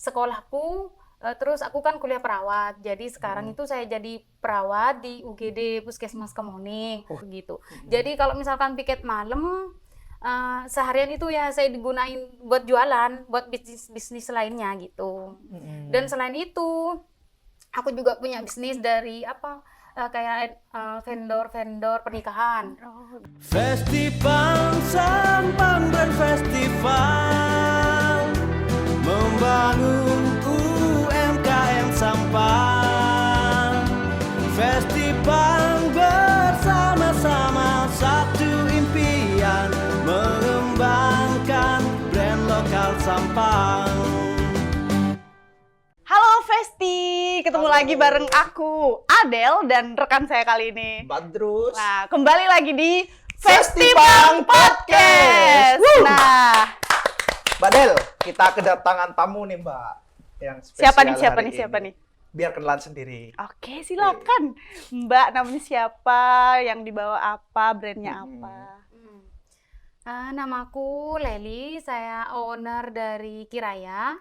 sekolahku, terus aku kan kuliah perawat. Jadi sekarang itu saya jadi perawat di UGD Puskesmas Kemuning gitu. Jadi kalau misalkan piket malam, seharian itu ya saya digunain buat jualan, buat bisnis lainnya gitu. Dan selain itu, aku juga punya bisnis dari kayak vendor-vendor pernikahan. Festival Sampang dan Festival membangun UMKM Sampang. Festival bersama-sama satu impian, mengembangkan brand lokal Sampang. Halo Festi, ketemu lagi bareng aku, Adel, dan rekan saya kali ini. Badrus. Nah, kembali lagi di Festival Festival Podcast. Nah, Badel, kita kedatangan tamu nih Mbak. Yang siapa spesial nih? Biar kenalan sendiri. Oke, silakan. Mbak, namanya siapa? Yang dibawa apa? Brandnya apa? Namaku Leli, saya owner dari Kiraya.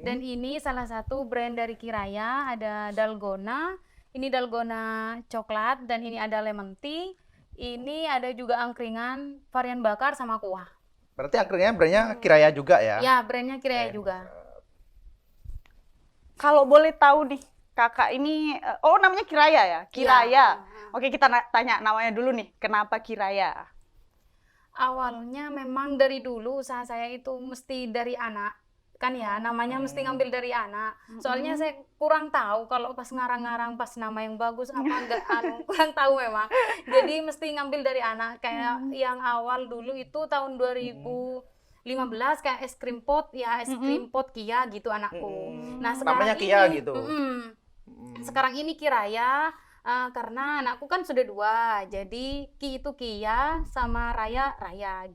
Dan ini salah satu brand dari Kiraya, ada Dalgona. Ini Dalgona coklat dan ini ada lemon tea. Ini ada juga angkringan varian bakar sama kuah. Berarti akhirnya brandnya Kiraya juga ya? Ya, brandnya Kiraya juga. Kalau boleh tahu nih, kakak ini, namanya Kiraya ya? Kiraya. Oke, kita tanya namanya dulu nih, kenapa Kiraya? Awalnya memang dari dulu usaha saya itu mesti dari anak. Kan ya, namanya mesti ngambil dari anak. Soalnya saya kurang tahu kalau pas ngarang-ngarang pas nama yang bagus apa enggak, kurang tahu memang. Jadi mesti ngambil dari anak. Kayak yang awal dulu itu tahun 2015 kayak es krim pot, ya es krim pot Kia gitu anakku. Nah, sekarang Namanya Kia ini, gitu. Sekarang ini Kiraya. Karena anakku kan sudah 2, jadi Ki itu Kia sama Raya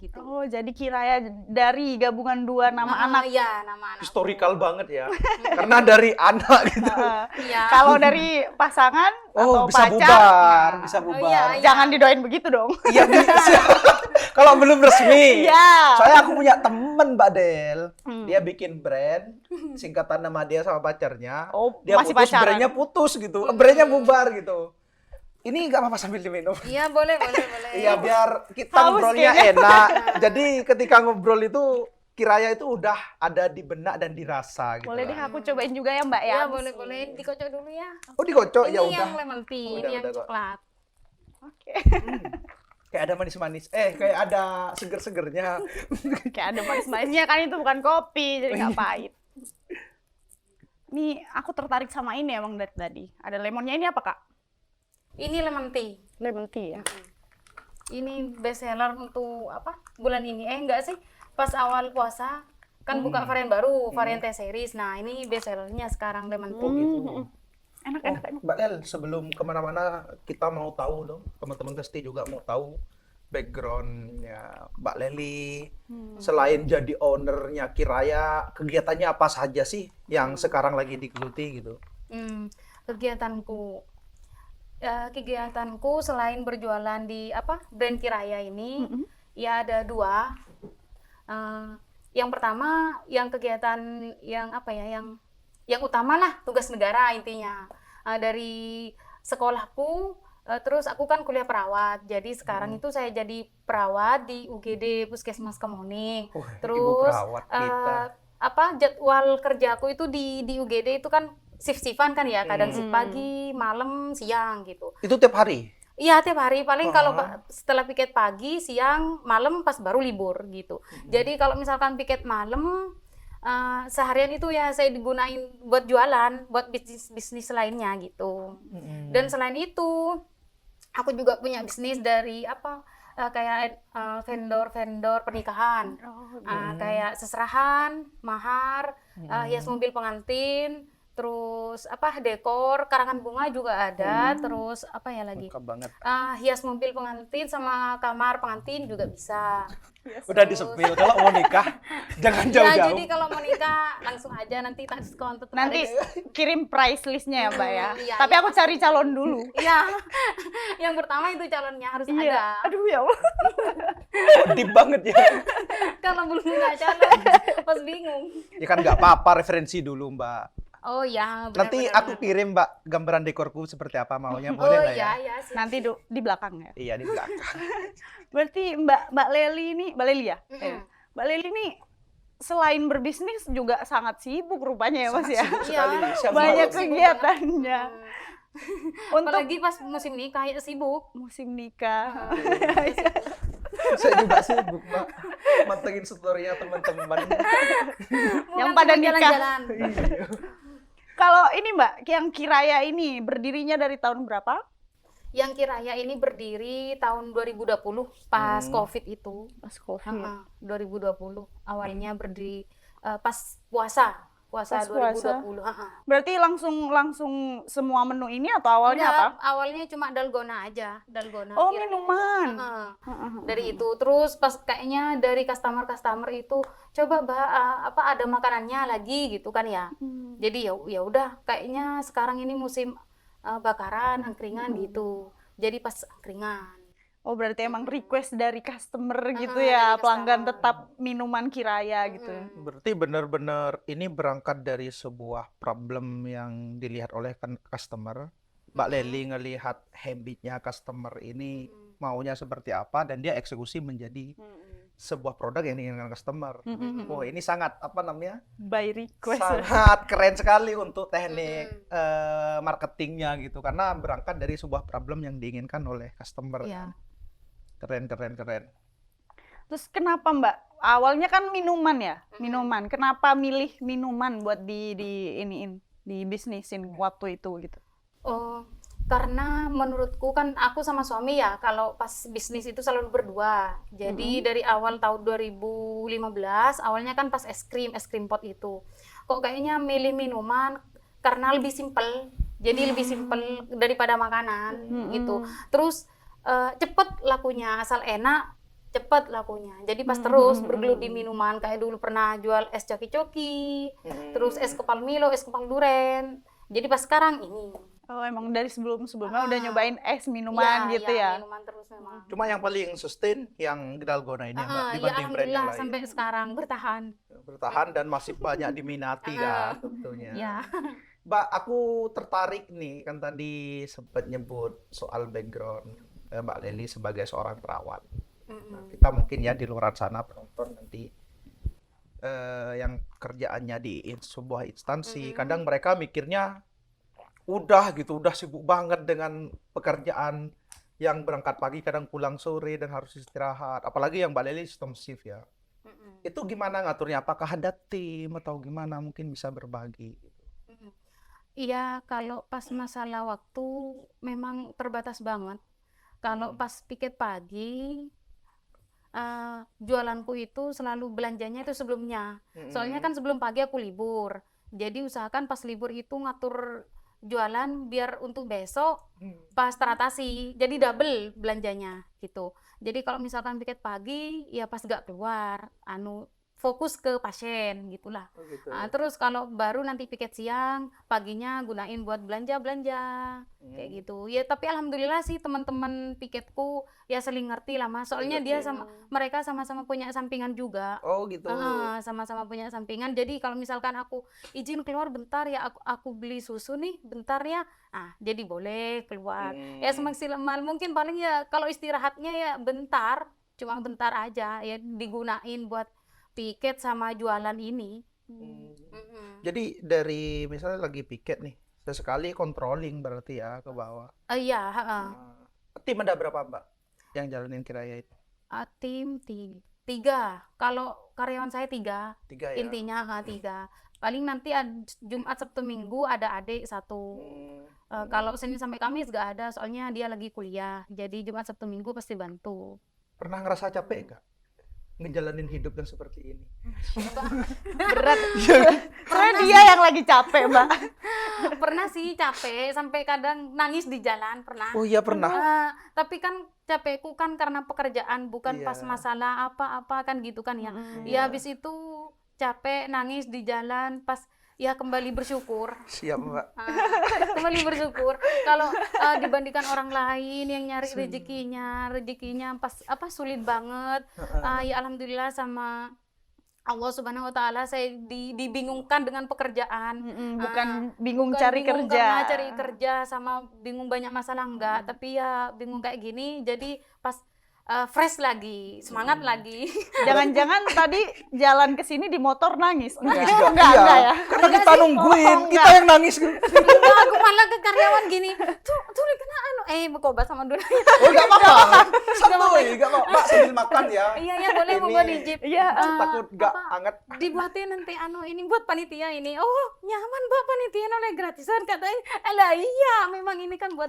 gitu. Oh, jadi Kiraya dari gabungan dua nama anak. Iya, nama anak. Historical banget ya. Karena dari anak gitu. Iya. Kalau dari pasangan atau bisa pacar, bubar, bisa bubar. iya. jangan didoain begitu dong. Iya bisa. Kalau belum resmi. Iya. Soalnya aku punya temen Mbak Del. Dia bikin brand, singkatan nama dia sama pacarnya. Oh, Dia masih putus, pacaran. brandnya putus gitu. Brandnya bubar gitu. Ini nggak apa-apa sambil diminum. Iya, boleh. Iya, biar kita Haus ngobrolnya kayaknya. enak. Jadi ketika ngobrol itu Kiraya itu udah ada di benak dan dirasa gitu. Boleh deh aku cobain juga ya Mbak ya. Iya, boleh. Dikocok dulu ya. Oh, dikocok Ini ya udah. yang lemon tea, Udah, ini yang udah kok. coklat. Oke. Kayak ada manis-manis. Kayak ada seger-segernya. Kayak ada manis-manisnya kan, itu bukan kopi, jadi nggak pahit. Nih, aku tertarik sama ini emang dari tadi. Ada lemonnya, ini apa Kak? Ini lemon tea. Lemon tea ya. Ini best seller untuk bulan ini. Enggak sih, pas awal puasa kan buka varian baru, varian teh series. Nah, ini best sellernya sekarang lemon tea. Gitu. Enak. Mbak El, sebelum kemana-mana kita mau tahu dong, teman-teman Festi juga mau tahu backgroundnya Mbak Leli. Selain jadi ownernya Kiraya, kegiatannya apa saja sih yang sekarang lagi digeluti gitu? Kegiatanku selain berjualan di brand Kiraya ini, ya ada 2. Yang pertama, yang kegiatan yang utama lah, tugas negara intinya. Dari sekolahku, terus aku kan kuliah perawat. Jadi sekarang itu saya jadi perawat di UGD Puskesmas Kemuning. Ibu Terus perawat kita. jadwal kerjaku itu di UGD itu kan shift-shiftan kan ya, kadang shift pagi, malam, siang gitu. Itu tiap hari? Iya, tiap hari. Paling kalau setelah piket pagi, siang, malam pas baru libur gitu. Jadi kalau misalkan piket malam, seharian itu ya saya digunain buat jualan, buat bisnis lainnya gitu. Dan selain itu, aku juga punya bisnis dari kayak vendor-vendor pernikahan. Kayak seserahan, mahar, hias mobil pengantin, terus apa dekor karangan bunga juga ada, terus apa ya lagi? Lengkap banget. Hias mobil pengantin sama kamar pengantin juga bisa. Udah disepil kalau mau nikah jangan Ya, jauh-jauh. jadi kalau mau nikah langsung aja nanti tak diskon tetap Nanti ada. kirim price listnya ya Mbak ya. Iya, Tapi iya, aku cari calon dulu. Iya. Yang pertama itu calonnya harus ada. Iya. Aduh ya Allah. Deep banget ya. Kalau belum punya calon pas bingung. Ya kan nggak apa-apa, referensi dulu Mbak. Oh ya, Nanti benar-benar. aku kirim Mbak gambaran dekorku seperti apa maunya, boleh Oh nggak iya, ya? iya. siap, Nanti siap. di belakang ya. Iya di belakang. Berarti Mbak Leli ini, Mbak Leli ya? Mm-mm. Iya. Mbak Leli ini selain berbisnis juga sangat sibuk rupanya ya Mas ya. Sibuk Iya. sekali. Siap Banyak malam. sibuk kegiatannya. Untuk Apalagi pas musim nikah ya sibuk. musim nikah. Saya juga sibuk Mbak. Mantengin story-nya teman-teman. Yang Pulang pada cuma nikah. jalan-jalan. Kalau ini Mbak, yang Kiraya ini berdirinya dari tahun berapa? Yang Kiraya ini berdiri tahun 2020 pas Covid itu. Pas Covid. 2020 awalnya berdiri pas puasa Pas 2020. Berarti langsung semua menu ini atau awalnya Enggak, apa? awalnya cuma dalgona aja, dalgona. Oh, Kiraya. minuman. Dari itu terus pas kayaknya dari customer itu coba Mbak apa ada makanannya lagi gitu kan ya. Jadi ya udah kayaknya sekarang ini musim bakaran, angkringan gitu. Jadi pas angkringan. Oh, berarti emang request dari customer gitu dari ya, customer. pelanggan tetap minuman Kiraya gitu. Berarti benar-benar ini berangkat dari sebuah problem yang dilihat oleh customer. Mbak Leli ngelihat habitnya customer ini maunya seperti apa dan dia eksekusi menjadi sebuah produk yang diinginkan customer. Oh ini sangat apa namanya? By request. Sangat keren sekali untuk teknik marketingnya gitu karena berangkat dari sebuah problem yang diinginkan oleh customer. Iya. Keren. Terus kenapa Mbak? Awalnya kan minuman ya, minuman. Kenapa milih minuman buat di bisnisin waktu itu gitu? Oh, karena menurutku kan aku sama suami ya kalau pas bisnis itu selalu berdua. Jadi dari awal tahun 2015 awalnya kan pas es krim pot itu. Kok kayaknya milih minuman karena lebih simpel. Jadi lebih simpel daripada makanan gitu. Terus cepet lakunya, asal enak cepet lakunya. Jadi pas terus bergelut di minuman kayak dulu pernah jual es coki-coki, terus es kepal Milo, es kepal duren. Jadi pas sekarang ini. Oh, emang dari sebelumnya udah nyobain es minuman Iya, gitu iya, ya? minuman terus memang. Cuma yang paling sustain yang dalgona ini Mbak, Ya dibanding brand yang alhamdulillah lain. sampai sekarang bertahan. Bertahan dan masih banyak diminati kan tentunya. Ya. Mbak, aku tertarik nih kan tadi sempat nyebut soal background Mbak Leli sebagai seorang perawat. Nah, kita mungkin ya di luar sana penonton nanti yang kerjaannya di sebuah instansi, kadang mereka mikirnya udah sibuk banget dengan pekerjaan yang berangkat pagi kadang pulang sore dan harus istirahat. Apalagi yang Mbak Leli sistem shift ya. Itu gimana ngaturnya? Apakah ada tim atau gimana? Mungkin bisa berbagi. Iya, kalau pas masalah waktu memang terbatas banget. Kalau pas piket pagi, jualanku itu selalu belanjanya itu sebelumnya. Soalnya kan sebelum pagi aku libur. Jadi usahakan pas libur itu ngatur jualan biar untuk besok pas teratasi. Jadi double belanjanya gitu. Jadi kalau misalkan piket pagi, ya pas gak keluar, fokus ke pasien gitulah. Terus kalau baru nanti piket siang, paginya gunain buat belanja kayak gitu. Ya tapi alhamdulillah sih teman-teman piketku ya saling ngerti lah Mas. Soalnya mereka sama-sama punya sampingan juga. Oh gitu. Sama-sama punya sampingan. Jadi kalau misalkan aku izin keluar bentar ya aku beli susu nih bentar ya. Jadi boleh keluar. Ya semaksimal mungkin paling ya kalau istirahatnya ya bentar, cuma bentar aja ya digunain buat piket sama jualan ini. Jadi dari misalnya lagi piket nih, sesekali controlling berarti ya ke bawah. Iya, Tim ada berapa Mbak yang jalanin Kiraya itu? tim 3. Kalau karyawan saya 3. 3 ya? Intinya 3. Paling nanti Jumat Sabtu Minggu ada adik 1. Kalau Senin sampai Kamis gak ada, soalnya dia lagi kuliah. Jadi Jumat Sabtu Minggu pasti bantu. Pernah ngerasa capek nggak? ngejalanin hidup yang seperti ini? Berat. Soalnya dia yang lagi capek, Mbak. Pernah sih capek sampai kadang nangis di jalan pernah. Oh iya pernah. Tapi kan capekku kan karena pekerjaan bukan Iya. pas masalah apa-apa kan gitu kan ya. Ya habis itu capek nangis di jalan pas ya kembali bersyukur. Siap Mbak. Kembali bersyukur kalau dibandingkan orang lain yang nyari rezekinya pas sulit banget. Ya alhamdulillah sama Allah Subhanahu wa taala saya dibingungkan dengan pekerjaan. Bukan bingung Bukan cari bingung kerja. karena cari kerja sama bingung banyak masalah enggak, tapi ya bingung kayak gini jadi pas fresh lagi, semangat lagi. Jangan-jangan tadi jalan ke sini di motor nangis. Enggak Iya. ya. Karena Enggak kita sih. nungguin, Oh, kita yang nangis. Enggak, aku malah ke karyawan gini. Tuh kena berkobat sama Duna. Oh enggak apa-apa. Santuy, enggak apa-apa. Mbak sambil makan ya. Iya boleh Ini monggo di jeep. Iya. Takut enggak anget. Dibuatin nanti ini buat panitia ini. Oh nyaman Mbak panitia oleh gratisan katanya. Alah iya memang ini kan buat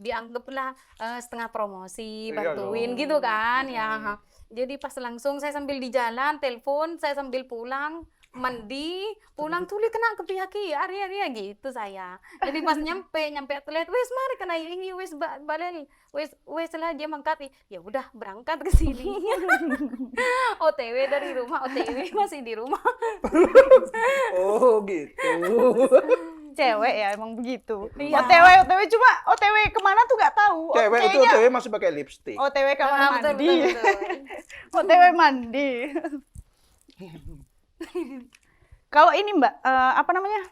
dianggaplah setengah promosi, Iya bantuin dong. gitu kan ya. Jadi pas langsung saya sambil di jalan telepon, saya sambil pulang mandi, pulang tuh kena kepiaki area gitu saya. Jadi pas nyampe atlet, wes mari kena ini wes balen, wes lah dia mangkat, ya udah berangkat ke sini. OTW dari rumah, OTW masih di rumah. Oh gitu. Cewek ya emang begitu. Iya. OTW cuma OTW kemana tuh nggak tahu. Cewek itu Kayaknya OTW masih pakai lipstick. OTW kamar Ah, betul, mandi. betul. OTW mandi. Kalau ini Mbak, apa namanya?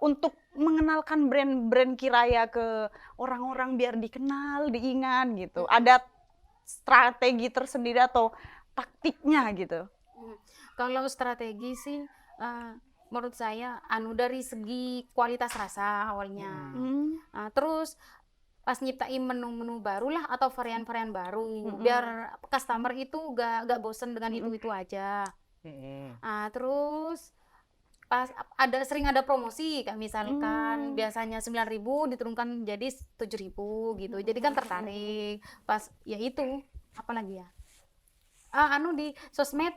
Untuk mengenalkan brand-brand Kiraya ke orang-orang biar dikenal, diingat gitu. Ada strategi tersendiri atau taktiknya gitu. Kalau strategi sih menurut saya dari segi kualitas rasa awalnya. Terus pas nyiptain menu-menu baru lah atau varian-varian baru biar customer itu gak bosen dengan itu aja. Terus pas sering ada promosi kayak misalkan biasanya 9.000 diturunkan jadi 7.000 gitu. Jadi kan tertarik. Pas ya itu apalagi ya? Di sosmed.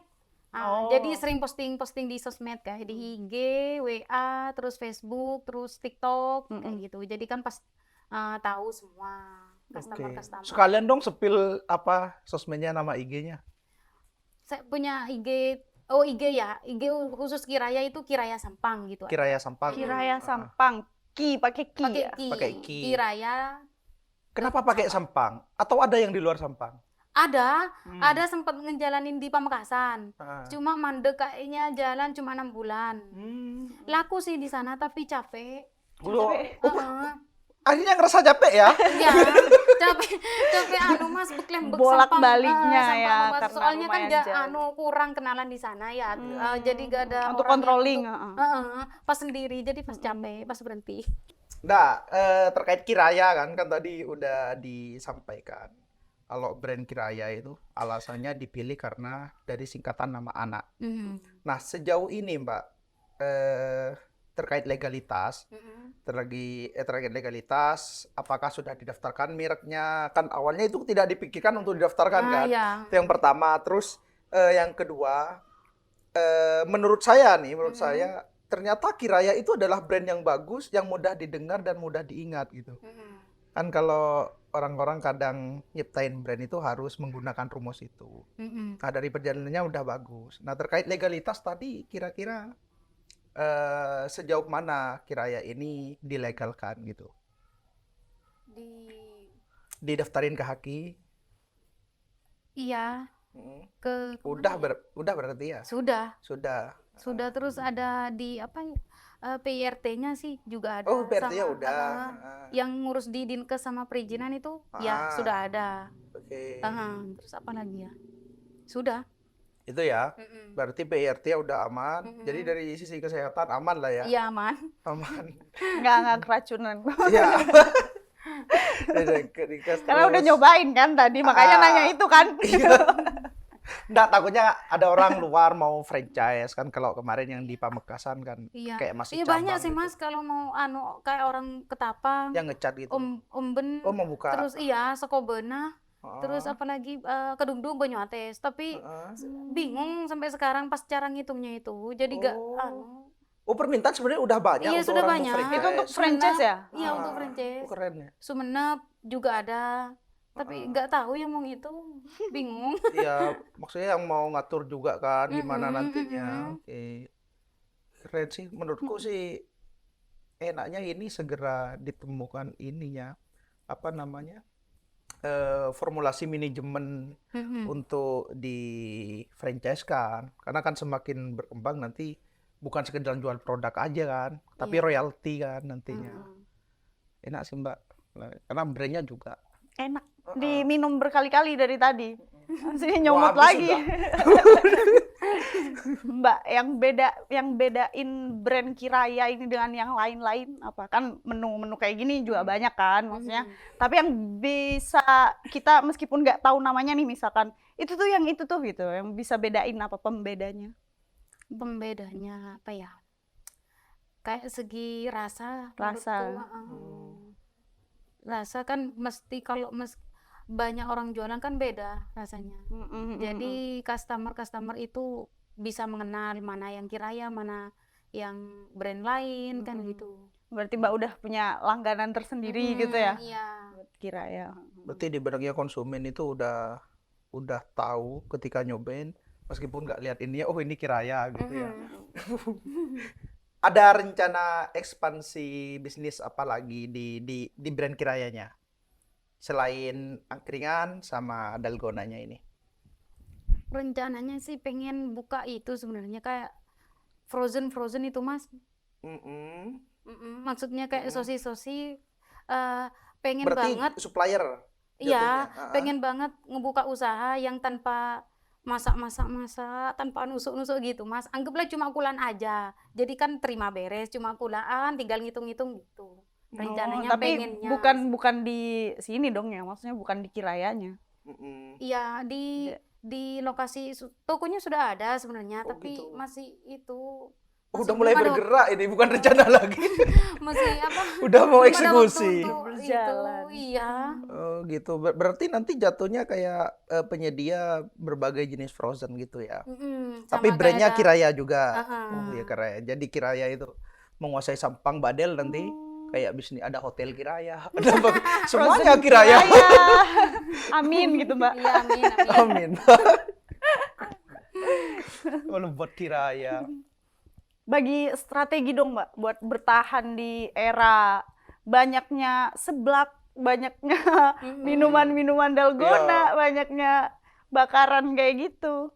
Jadi sering posting di sosmed kayak di IG, WA, terus Facebook, terus TikTok kayak gitu. Jadi kan pas tahu semua customer. Sekalian dong sepil apa sosmednya, nama IG-nya. Saya punya IG ya. IG khusus Kiraya itu Kiraya Sampang gitu. Kiraya Sampang. Kiraya Sampang, pakai ki. Pakai Ya? ki. Pakai ki. Kiraya Kenapa pakai Sampang? Atau ada yang di luar Sampang? ada sempat ngejalanin di Pamekasan. Ah. Cuma mandek kayaknya jalan cuma 6 bulan. Laku sih di sana tapi capek. Akhirnya ngerasa capek ya? Ya, capek Mas beklem Bolak-baliknya ya, karena soalnya kan lumayan jauh. kurang kenalan di sana ya. Jadi gak ada Untuk orang controlling, yang pas sendiri jadi pas capek, pas berhenti. Nah, terkait Kiraya kan tadi udah disampaikan. Kalau brand Kiraya itu alasannya dipilih karena dari singkatan nama anak. Nah, sejauh ini Mbak, terkait legalitas, terkait legalitas, apakah sudah didaftarkan mereknya? Kan awalnya itu tidak dipikirkan untuk didaftarkan kan? Iya. Itu yang pertama. Terus yang kedua, menurut saya ternyata Kiraya itu adalah brand yang bagus, yang mudah didengar dan mudah diingat gitu. Kan kalau orang-orang kadang nyiptain brand itu harus menggunakan rumus itu. Nah, dari perjalanannya udah bagus. Nah, terkait legalitas tadi kira-kira sejauh mana Kiraya ini dilegalkan gitu? Didaftarin ke Haki? Iya. Udah berarti ya? Sudah terus ada di PIRT-nya sih juga ada. Oh, PIRT-nya sama, udah. Yang ngurus di Dinkes sama perizinan itu ya sudah ada. Oke. Terus apa lagi ya? Sudah. Itu ya. Berarti PIRT udah aman. Jadi dari sisi kesehatan aman lah ya. Iya aman. Aman. Nggak keracunan. Iya. Karena udah nyobain kan tadi, makanya nanya itu kan. Nggak, takutnya ada orang luar mau franchise kan, kalau kemarin yang di Pamekasan kan Iya. kayak masih Iya cabang banyak sih gitu. Mas kalau mau kayak orang Ketapang, Yang ngecat gitu. Omben, Oh, mau buka. terus Sekobena, Terus apalagi Kedungdung Banyuates, tapi bingung sampai sekarang pas cara ngitungnya itu. Jadi gak Oh, permintaan sebenarnya udah banyak Iya, untuk sudah orang banyak. Itu untuk Sumenep, franchise ya? Iya, untuk franchise. Keren ya. Sumenep juga ada, tapi nggak tahu yang mau itu, bingung. Iya, maksudnya yang mau ngatur juga kan gimana Mm-mm, nantinya. mm-mm. Oke. Keren sih, menurutku sih enaknya ini segera ditemukan ininya, apa namanya, formulasi manajemen Mm-mm. untuk di franchise kan. Karena kan semakin berkembang nanti bukan sekedar jual produk aja kan, tapi Iya. royalti kan nantinya. Mm-mm. Enak sih Mbak, karena brandnya juga. Enak. Diminum berkali-kali dari tadi. Masih nyomot Wah, habis lagi. Mbak, yang bedain brand Kiraya ini dengan yang lain-lain apa? Kan menu-menu kayak gini juga banyak kan maksudnya. Tapi yang bisa kita meskipun nggak tahu namanya nih misalkan, itu tuh yang itu tuh gitu, yang bisa bedain apa pembedanya? Pembedanya apa ya? Kayak segi rasa. Rasa. menurutku, rasa kan mesti kalau banyak orang jualan kan beda rasanya. Jadi customer itu bisa mengenal mana yang Kiraya, mana yang brand lain kan gitu. Berarti Mbak udah punya langganan tersendiri gitu ya? Iya. Kiraya. Berarti di benaknya konsumen itu udah tahu ketika nyobain, meskipun nggak lihat ininya, oh ini Kiraya gitu ya. Ada rencana ekspansi bisnis apa lagi di brand Kirayanya? Selain angkringan sama dalgonanya ini. Rencananya sih pengen buka itu sebenarnya kayak frozen itu Mas. Maksudnya kayak sosis pengen Berarti banget. supplier Iya, jatuhnya. pengen banget ngebuka usaha yang tanpa masak, tanpa nusuk-nusuk gitu, Mas. Anggaplah cuma kulan aja. Jadi kan terima beres, cuma kulaan, tinggal ngitung-ngitung gitu. Rencananya tapi pengennya. bukan di sini dong ya, maksudnya bukan di Kirayanya. Iya, di lokasi tokonya sudah ada sebenarnya, Oh, tapi gitu. masih itu Oh, masih udah mulai belum ada- bergerak ini, bukan rencana lagi. masih apa? Udah mau belum ada waktu eksekusi. untuk Berjalan. itu, iya. Oh gitu. Berarti nanti jatuhnya kayak penyedia berbagai jenis frozen gitu ya. Tapi Sama brandnya kayak Kiraya juga. Uh-uh. Oh iya Kiraya. Jadi Kiraya itu menguasai Sampang Badel nanti kayak bisnis ada hotel Kiraya, ada semuanya Kiraya. Amin gitu Mbak. Iya, amin. Amin. Kalau buat Kiraya. Bagi strategi dong Mbak buat bertahan di era banyaknya seblak, banyaknya minuman-minuman dalgona, banyaknya bakaran kayak gitu.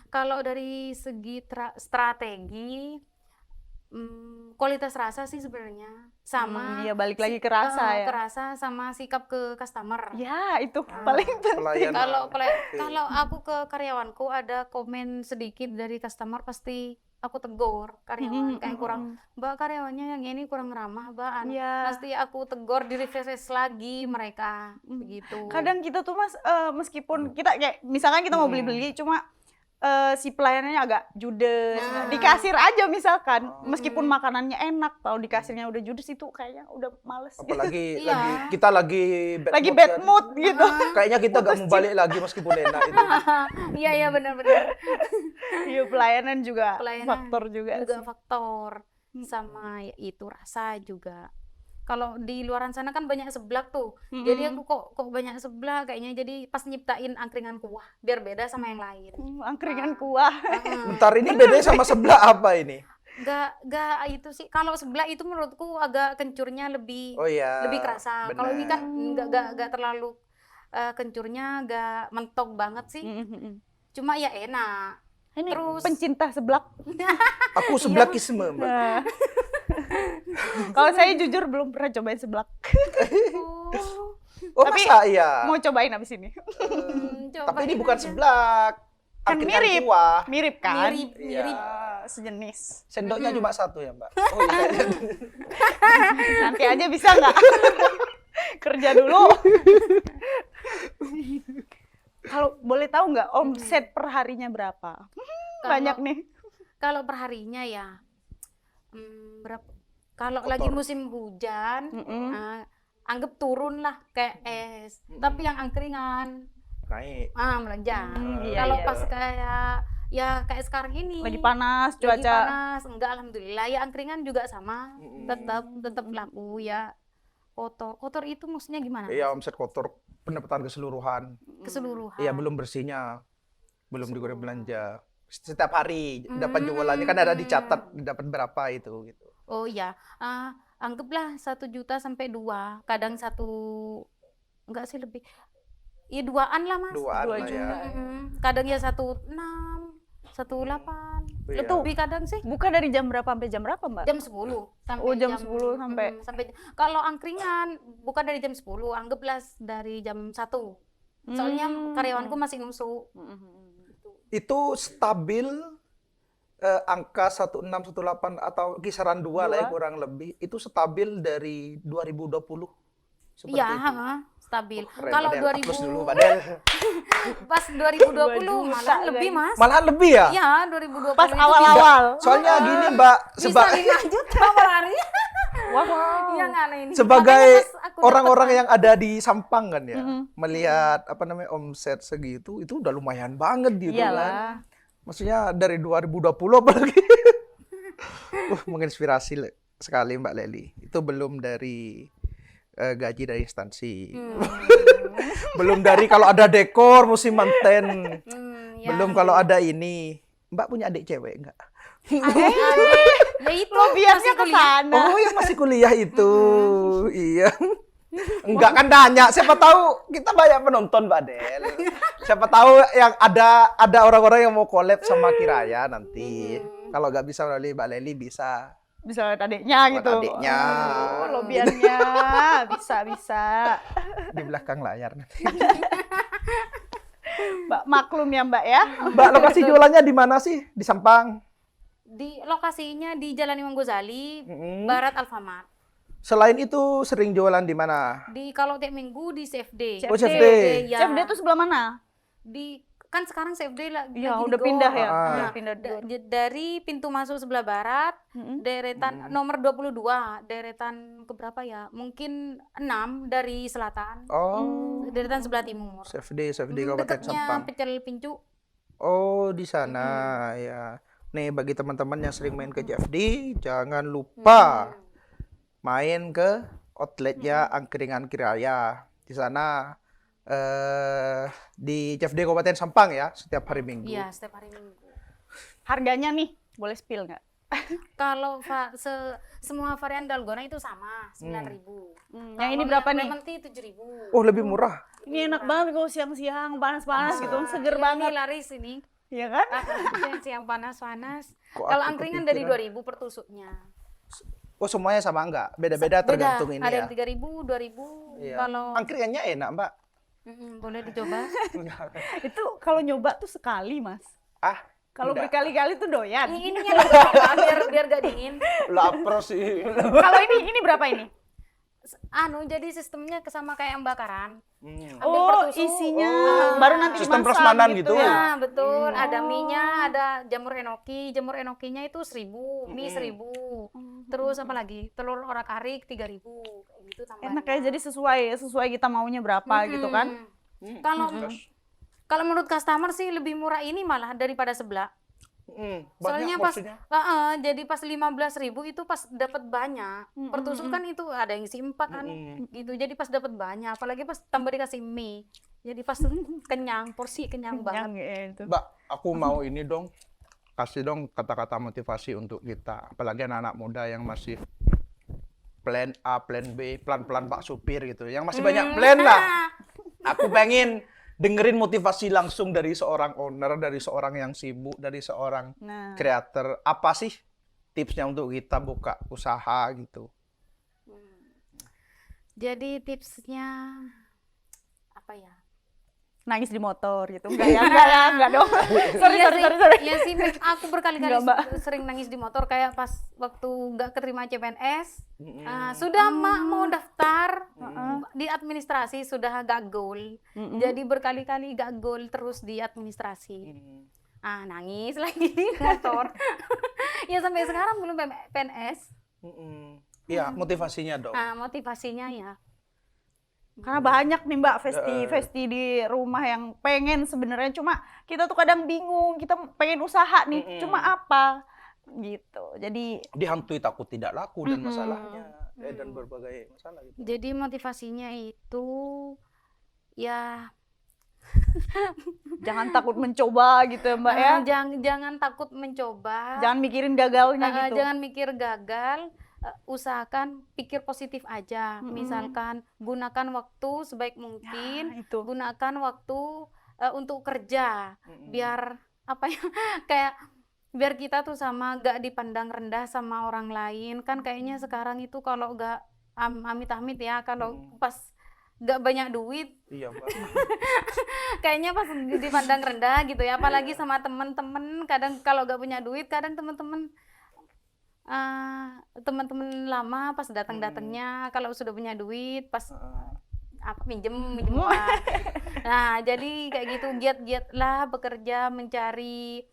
Kalau dari segi strategi, kualitas rasa sih sebenarnya sama. Iya balik lagi ke rasa ya. Ke rasa sama sikap ke customer. Ya itu paling penting. Pelayanan. Kalau aku ke karyawanku ada komen sedikit dari customer pasti aku tegur karyawan kayak kurang, Mbak karyawannya yang ini kurang ramah, Mbak. Iya. Pasti aku tegur di refresh lagi mereka begitu. Kadang kita tuh Mas meskipun kita kayak misalkan kita mau beli-beli cuma si pelayanannya agak judes, di kasir aja misalkan, meskipun makanannya enak, kalau di kasirnya udah judes itu kayaknya udah males. Apalagi Iya. kita lagi Lagi mood bad kan. mood gitu. Kayaknya kita gak mau balik lagi meskipun enak itu. Iya benar-benar. Iya pelayanan juga Pelayanan faktor juga juga sih. faktor sama itu rasa juga. Kalau di luaran sana kan banyak seblak tuh, jadi aku kok banyak seblak kayaknya, jadi pas nyiptain angkringan kuah biar beda sama yang lain. Angkringan kuah. Bentar, ini bedanya sama sebelah apa ini? Gak itu sih, kalau seblak itu menurutku agak kencurnya lebih Oh iya. lebih kerasa. Kalau ini kan gak terlalu kencurnya, gak mentok banget sih, cuma ya enak. Ini Terus- pencinta seblak. Aku seblakisme, Mbak. Nah. Kalau saya jujur belum pernah cobain seblak. Oh, Tapi masa iya? Mau cobain abis ini. Coba Tapi ini bukan seblak. Kan Angkringan mirip. kuah. Mirip kan? mirip. Sejenis. Sendoknya cuma satu ya, Mbak? Oh iya. Nanti aja bisa nggak? Kerja dulu. Kalau boleh tahu nggak omset per harinya berapa? Banyak nih. Kalau perharinya ya berapa? Kalau lagi musim hujan, anggap turun lah kayak es. Tapi yang angkringan Naik. melonjak. Iya, Kalau iya. pas kayak sekarang ini Lagi panas lagi cuaca. panas, enggak alhamdulillah ya angkringan juga sama, tetap laku ya. Kotor itu maksudnya gimana? Iya, omset kotor, pendapatan keseluruhan. Keseluruhan. Iya, belum bersihnya. Belum digoreng belanja. Setiap hari dapat jualannya kan ada dicatat dapat berapa itu gitu. Oh iya, anggaplah 1 juta sampai 2, kadang enggak sih lebih. Ya 2-an lah Mas. 2-an lah ya. Kadang ya 1,6, 1,8. Iya. Lebih kadang sih. Buka dari jam berapa sampai jam berapa, Mbak? Jam 10 sampai Oh, jam 10 sampai- sampai kalau angkringan bukan dari jam 10, anggaplah dari jam 1. Soalnya karyawanku masih ngusuk. Itu stabil angka 16, 18 atau kisaran 2 lah ya kurang lebih. Itu stabil dari 2020. Seperti Iya, itu. stabil. Keren, Kalau Padel. 2000 Applause dulu, Padel. pas 2020 2 juta, malah lebih, guys. Mas. Malahan lebih ya? Iya, 2020 Pas itu awal-awal. Soalnya gini Mbak, bisa 5 juta per hari. Wow. Iya nggak ini. sebagai Makanya pas aku orang-orang dapet, yang ada di Sampang kan ya, melihat omset segitu itu udah lumayan banget gitu kan. Iyalah. Maksudnya dari 2020 apalagi. Menginspirasi sekali Mbak Leli. Itu belum dari gaji dari instansi. Belum dari kalau ada dekor mesti manten. ya. Belum kalau ada ini. Mbak punya adik cewek enggak? Adik, ya itu Biasanya masih ke kuliah. sana. Oh, yang masih kuliah itu. Iya. Enggak kan nanya, siapa tahu kita banyak penonton Mbak Del. Siapa tahu yang ada orang-orang yang mau collab sama Kiraya nanti. Kalau nggak bisa melalui Mbak Leli bisa. Bisa lihat adiknya Buat gitu. adiknya. Oh, lobiannya. bisa. Di belakang layar nanti. Mbak maklum ya, Mbak ya. Mbak, lokasi jualannya di mana sih? Di Sampang. Di lokasinya di Jalan Imam Ghazali, Mm-mm. Barat Alfamart. Selain itu sering jualan di mana? Kalau tiap minggu di CFD. Oh, CFD. Ya. CFD itu sebelah mana? Kan sekarang CFD lagi Ya, lagi udah di pindah Go. ya. Ah. Udah pindah. Dari pintu masuk sebelah barat, deretan nomor 22, deretan keberapa ya? Mungkin 6 dari selatan, Oh, deretan sebelah timur. CFD Kabupaten Dekatnya Sampang. Pecel Pincu. Oh, di sana ya. Nih bagi teman-teman yang sering main ke CFD, jangan lupa main ke outletnya Angkringan Kiraya. Di sana di CFD Kabupaten Sampang ya, setiap hari Minggu. Iya, setiap hari Minggu. Harganya nih, boleh spill nggak? Kalau semua varian dalgona itu sama, 9.000. Yang ini berapa nih? Lemon tea 7.000. Oh, lebih murah. Ini enak banget kalau siang-siang panas-panas gitu, seger Ini banget. laris ini. Iya kan? Siang panas-panas. Kok Kalau aku angkringan dari kepikiran? 2.000 per tusuknya. Oh, semuanya sama enggak? Beda-beda tergantung ini Ada ya. yang 3.000, 2.000. Iya. Kalau Angkringannya enak, Mbak. boleh dicoba. Itu kalau nyoba tuh sekali, Mas. Ah, Kalau enggak. berkali-kali tuh doyan. Ininya dicoba biar gak dingin. Lapar sih. Kalau ini berapa ini? Jadi sistemnya sama kayak yang bakaran. Ambil per Oh, tusuk. isinya baru nanti Sistem dimasak prasmanan gitu. Ya, betul. Ada mie-nya, ada jamur enoki. Jamur enokinya itu 1.000, mie 1.000. Terus apa lagi? Telur orak-arik 3.000. Kayak gitu tambahannya. Enak ya, jadi sesuai kita maunya berapa gitu kan. Kalau menurut customer sih lebih murah ini malah daripada sebelah. Soalnya pas jadi pas 15.000 itu pas dapat banyak. Per tusuk kan itu ada yang isi 4 kan. Gitu. Jadi pas dapat banyak, apalagi pas tambah dikasih mie. Jadi pas kenyang, porsi kenyang banget. Yang itu. Mbak, aku mau ini dong. Kasih dong kata-kata motivasi untuk kita. Apalagi anak-anak muda yang masih plan A, plan B, plan-plan Pak Supir gitu. Yang masih banyak plan lah. Aku pengen dengerin motivasi langsung dari seorang owner, dari seorang yang sibuk, dari seorang Nah, creator. Apa sih tipsnya untuk kita buka usaha gitu? Jadi tipsnya apa ya? nangis di motor gitu. Enggak dong. Sorry. Iya sih, aku berkali-kali Enggak, Mbak. sering nangis di motor kayak pas waktu nggak keterima CPNS. Sudah Mak mau daftar di administrasi sudah gagal. Jadi berkali-kali gagal terus di administrasi. Nangis lagi di motor. Ya sampai sekarang belum PNS. Iya, motivasinya dong. Motivasinya ya. Karena banyak nih Mbak Festi di rumah yang pengen sebenarnya, cuma kita tuh kadang bingung, kita pengen usaha nih, cuma apa gitu. Jadi Dihantui takut tidak laku dan masalahnya dan berbagai masalah gitu. Jadi motivasinya itu ya jangan takut mencoba gitu ya Mbak ya. jangan takut mencoba. Jangan mikirin gagalnya gitu. Jangan mikir gagal, usahakan pikir positif aja. Misalkan gunakan waktu sebaik mungkin, itu. gunakan waktu untuk kerja, biar apa ya kayak biar kita tuh sama gak dipandang rendah sama orang lain. Kan kayaknya sekarang itu kalau gak amit-amit ya, kalau pas gak banyak duit Iya, Mbak. kayaknya pas dipandang rendah gitu ya, apalagi sama temen-temen. Kadang kalau gak punya duit, kadang temen-temen lama pas datang-datangnya, kalau sudah punya duit pas apa minjem uang. Nah jadi kayak gitu, giat-giatlah bekerja, mencari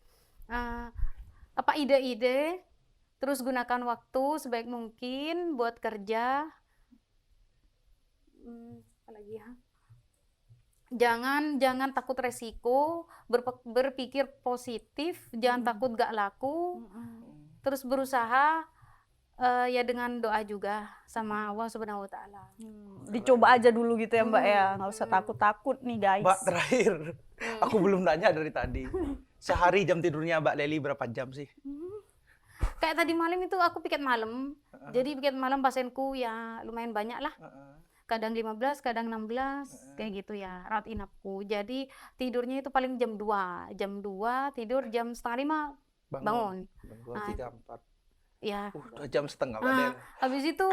apa ide-ide, terus gunakan waktu sebaik mungkin buat kerja. Apalagi ya, jangan takut resiko, berpikir positif, jangan takut gak laku, terus berusaha ya dengan doa juga sama Allah Subhanahu wa Ta'ala. Dicoba aja dulu gitu ya Mbak ya, nggak usah takut-takut nih guys. Mbak, terakhir aku belum nanya dari tadi. Sehari jam tidurnya Mbak Lely berapa jam sih? Kayak tadi malam itu aku piket malam. Jadi piket malam pasienku ya lumayan banyak lah. Kadang 15, kadang 16, kayak gitu ya rawat inapku. Jadi tidurnya itu paling jam 2. Jam 2 tidur, jam setengah 5 bangun. Jam 2, 3, 4. Ya. 2 jam setengah Mbak Del. Habis itu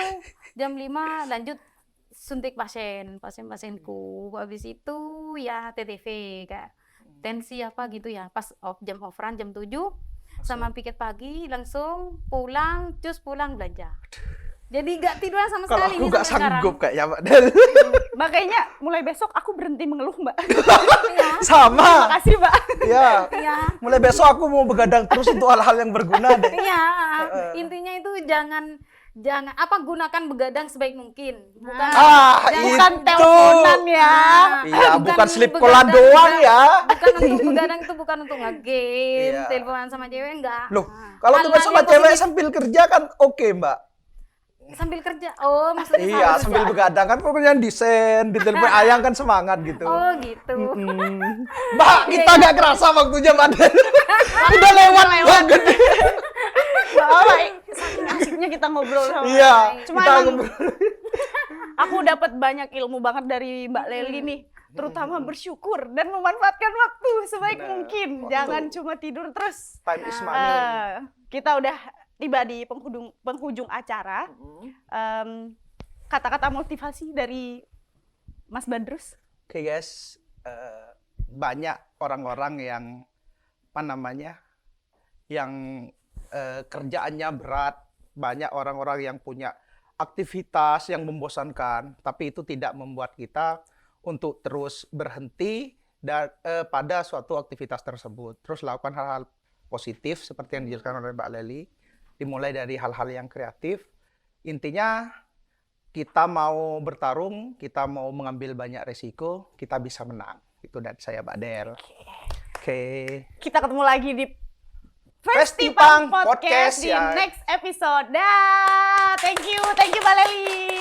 jam 5 lanjut suntik pasienku. Habis itu ya TTV kayak tensi apa gitu ya. Pas jam offeran jam 7 sama piket pagi langsung pulang, cus pulang belanja. Jadi gak tiduran sama Kalau sekali aku nih gak sampai sanggup kayaknya Mbak Del. Mbak kayaknya mulai besok aku berhenti mengeluh Mbak. sekarang. Sama. Makasih Mbak. Ya. Iya. Mulai besok aku mau begadang terus untuk hal-hal yang berguna deh. Iya, intinya itu jangan gunakan begadang sebaik mungkin. Bukan Bukan teleponan ya. Iya, bukan slip begadang, kolan doang ya. Bukan untuk begadang, itu bukan untuk nge-game, Iya. teleponan sama cewek enggak. Loh, kalau tuh Hal-hal sama yang cewek positif. sambil kerja kan oke Mbak. Sambil kerja. Oh, maksudnya Iya, sambil begadang kan pokoknya desain, di telepon ayang kan semangat gitu. Oh, gitu. Mbak, kita nggak kerasa waktunya Mbak Del. Udah lewat banget. Saking asiknya kita ngobrol sama Iya, Cuma kita emang ngobrol. aku dapat banyak ilmu banget dari Mbak Lely nih, terutama bersyukur dan memanfaatkan waktu sebaik Benar, mungkin. waktu. Jangan cuma tidur terus. Time is money. Kita udah tiba di penghujung acara. Kata-kata motivasi dari Mas Badrus. Oke guys, banyak orang-orang yang apa namanya, yang kerjaannya berat, banyak orang-orang yang punya aktivitas yang membosankan, tapi itu tidak membuat kita untuk terus berhenti pada suatu aktivitas tersebut. Terus lakukan hal-hal positif seperti yang dijelaskan oleh Mbak Lely, dimulai dari hal-hal yang kreatif. Intinya kita mau bertarung, kita mau mengambil banyak resiko, kita bisa menang. Itu dari saya Mbak Del. Oke. Kita ketemu lagi di Festipang Podcast Podcast di ya. next episode. Dah, thank you Mbak Lely.